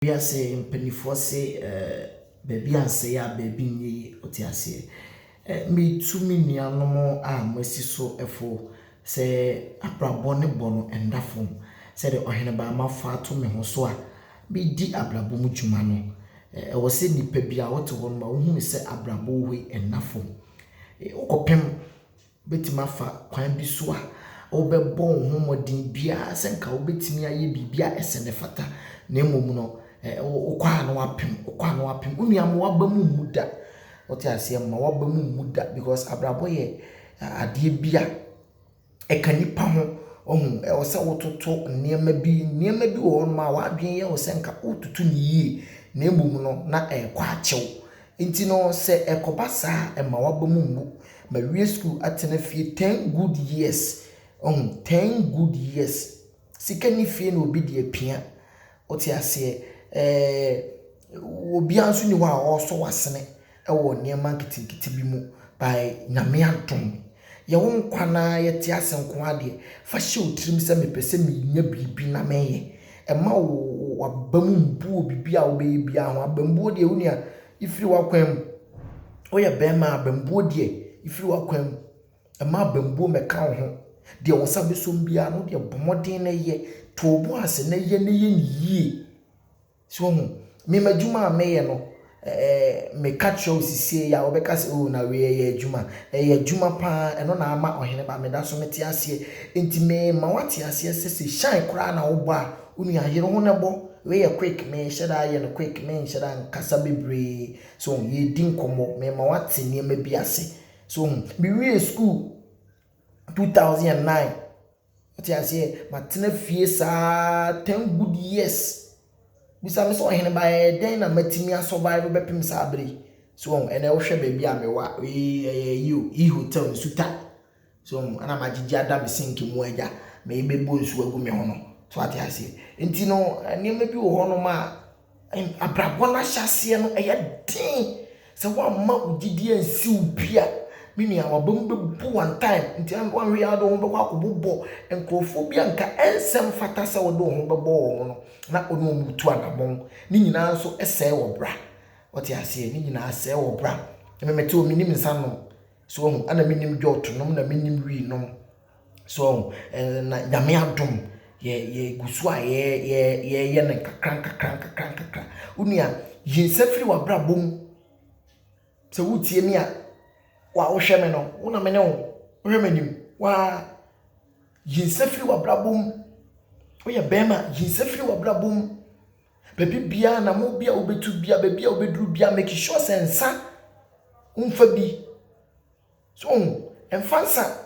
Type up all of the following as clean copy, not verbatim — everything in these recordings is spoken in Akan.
We are saying penny say baby and say a baby ye otiase. Me too many animal mercy so say abrabone bono and dafum. Said the oheneba ma far to me hosoa. Be di abrabomu jumano. I was saying the pebia what one ma whom say abrabo we and nafum. Okopem betima fa kwan bi so a obebon homodin bia senka obetimi aye bibia esene fata na emom no okwa na wapem unuam wabamu muda ote ase ma wabamu muda because abrabo ye ade bia ekanipa ho ohun e wo se wototo niema bi wo ma wadwen ye wo senka otutu ni yie na emom no na kwa achew nti no se ekobasa e ma wabamu mu ma we school atena fie 10 good years 10 good years sikani fie no obi de apia ote ase obi anso ni wa oso wasene e wo niema nkitinkiti bi mu by nyame adom ye wo nkwana ye te ase nko ade fa hye otirim se mepese me nya bibi na meye e ma wo wabamu mbu obi bia wo be bia ho abambu de uni a ifiri wakwam oya bema abambu de ifiri wakwam e ma abambu meka ho de wo sabe som bia no de bomoden na ye to obo ase na ye yie so me majuma meye no me catch you sisi ya obeka se o na we ye adwuma adwuma pa eno na ama ohene ba me da so mete ase enti me ma wate ase se shine kra na wo ba unu ayere ho na bo we ye quick me sheda ye no quick me sheda nkasa bebre so ye din komo me ma wate niema bi ase so be we school 2009 wate ase matena fie sa 10 good years bisa me so ohene ba den na matimi survive bepim sa abere so ene wo hwe ba bia me wa we hotel suta so ana magigi adam sink mu agya me bebo nsu agu me ho no so ate ase enti no niema bi wo ho no ma abrabo na hyase no din se wa ma ugidi ansi ubia mini awabam bebu one time nti an we ado ho be kwa kobobo enkrofobia nka ensem fata se wo do ho bebo wo no na onu mutu anamon ni nyina so ese wo bra wote ase ni nyina ase wo bra memete o minim nsanom so hu ana minim dwotonom na minim wi nom so na nyame adom ye gusu a ye ne kakran unia yinsafiri wa bra bom se wutie mi a wa wo hwe me no una me ne wo hwe manim wa yinsafiri wa bra bom oya bema yinsafiri wa bra bom bebi bia na mo bia obetu bia bebi a obeduru bia make sure sensa umfa bi so emfansa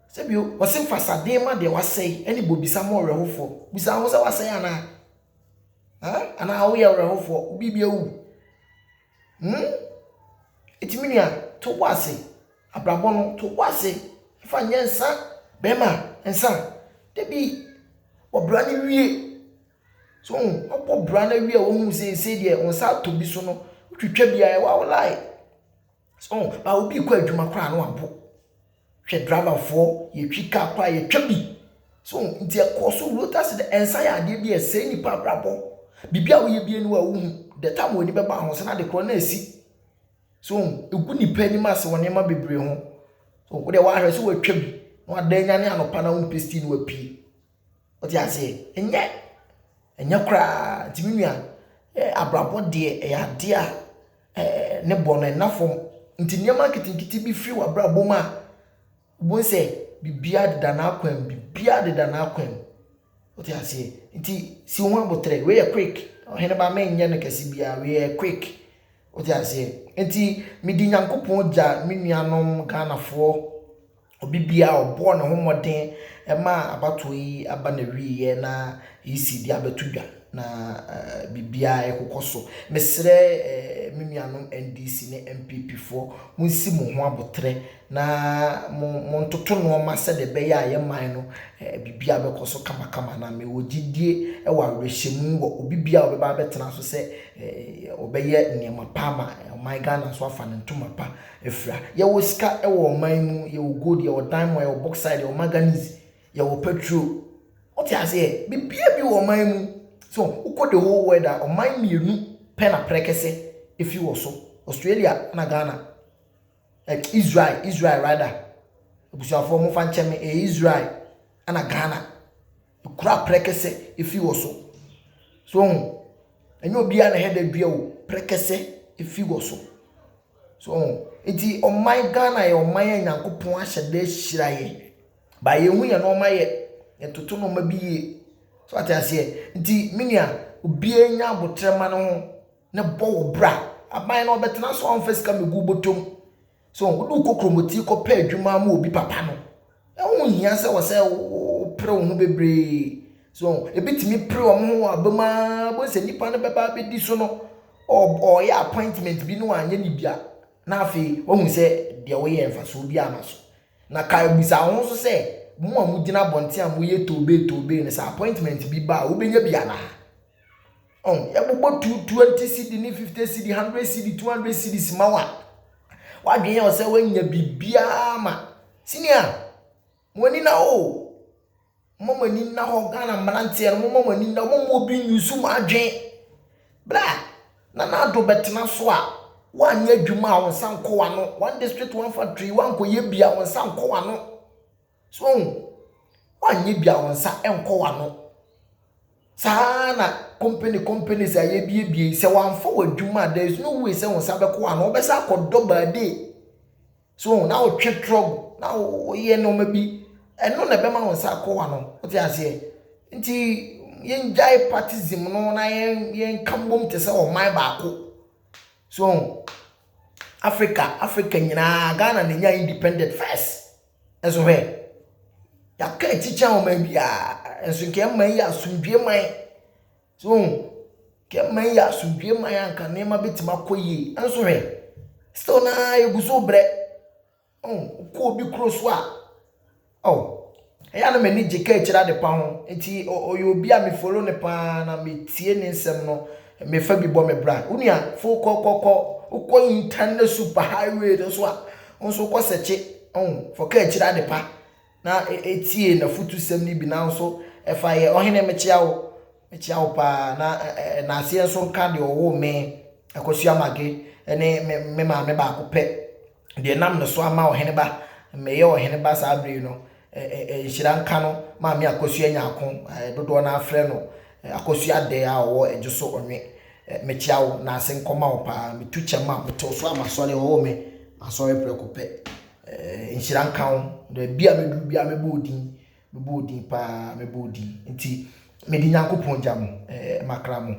sebio wasim fasade ma de wasei eni bobisa mo rehofo bisa ho se wasei ana wo ye rehofo obi bia wu etiminia to wase abrabo no to wase fa nyensa bema ensa debi obra ni wie so opo bra na wie wo hu se de onsa to bi so no twetwa bia e wa lai so ba obi kwa adwuma kra no abo hwe driver for ye twika kwa ye twabi so nti e koso rotas de ensa ya de bi e se ni pa brabo bibia wo ye bi enu wa hu the time woni be ba ho se na de kro na asi so egu ni pani mas woni ma bebre ho so wo de wa hwe so wa twabi no adanya ne anopa na wo pesti ni wa pie oti ase enye kra timinua abrabo de ya de a ne bono enafom nti niema kitinkiti bi firi wa brabo ma bo se bibia de da na akwam oti ase nti si ho abotre we ye quick ohene ba men nye ne kasi bia we ye quick oti ase nti midi nyankopon ja menuanom ganafo obibia obo ne homoden ema abato yi aba na wiye na isi dia betudwa na bibia ekokoso mesre menuanom NDC ne MPP fo munsi mo ho abotre na montoto no ma se de be ya man no bibia bekoso kama na me wogidie e wa rehemu wo obibia obeba betena so se obeye niema pama my Ghana so afa ne ntoma pa efra ye wo sika e wo man mu ye wo gold ye wo diamond ye wo bauxite ye wo manganese ye wo petrol oti ase bibia bi wo man mu So uko the whole world a ɔman mienu pɛ na prekese efi wɔ so Australia na Ghana Israel rather busuafo mo fa nkyɛme Israel na Ghana kura prekese efi wɔ so enyo bia na head dua wo prekese efi wɔ so enti ɔman Ghana yɛ ɔman Nyankopɔn ahyɛ da hyira yɛ ba yɛ hu yɛ no ɔman yɛ entoto no ma bi yɛ so atase enti minia obi anya abotrema no ho ne bɔ wo bra aban na obetena so on face kam gu botom so wo kokromoti ko pa adwuma ma obi papa no ehun hia se wo se pre wo ho bebre so ebitimi pre wo ho abama bo se nipa no beba bedi so no o ya appointment bi no anya ni bia na afi wo hu se de wo ye mfa so bi ama so na ka bisa ho so se mo amugina bonte am ye tobe ne sa appointment bi ba wo benya bia na ya gbogbo 20 cedi ni 50 cedi 100 cedi 200 cedi simawa wadwen ya se wanya bibia ma senior woni na o mama ni na ho Ghana mrantie no mama ni na mama obi nyusu ma adwen bra na do betena so a wanya adwuma a wonsa nkowa no one district one factory one koye bia wonsa nkowa no so wanya bia wonsa enkowa no sana companies aye bie se wan for wadwuma there is no way se wonsa beko ano obesa akodo baade so na o twe trouble na o ye no ma bi eno na be ma wonsa akowa no o ti ase nti yen jai partism no na yen kambom te se o mai baako so Africa nyina Ghana na nya independent first eso he ya ka teacher o ma bia enso nke man ya asundwe man so ke man ya asundwe man anka ne ma betima koyi enso he still na eguso bre ko obi kroso a eya na mani je ka kira de pa ho enti oyo obi a me follow ne pa na me tie ne nsem no me fa bi bo me bra unia fo ko internet super highway so a onso ko seche for ka kira de pa na etie na futu sem ni bi na so efa ye ohene mechia wo pa na asie so nka de owo me akosua mage ene me ma me ba ko pe de nam no so ama ohene ba me ye ohene ba sa abre no nhira nka no ma me akosua nyako dodo na afre no akosua de a wo ejuso onwe mechia wo na ase nkoma wo pa me tuche ma me to so ama so le owo me aso e pre ko pe nhira nka wo de bia me du bia me bodin pa me bodin nti me di Nyankopon jam makramo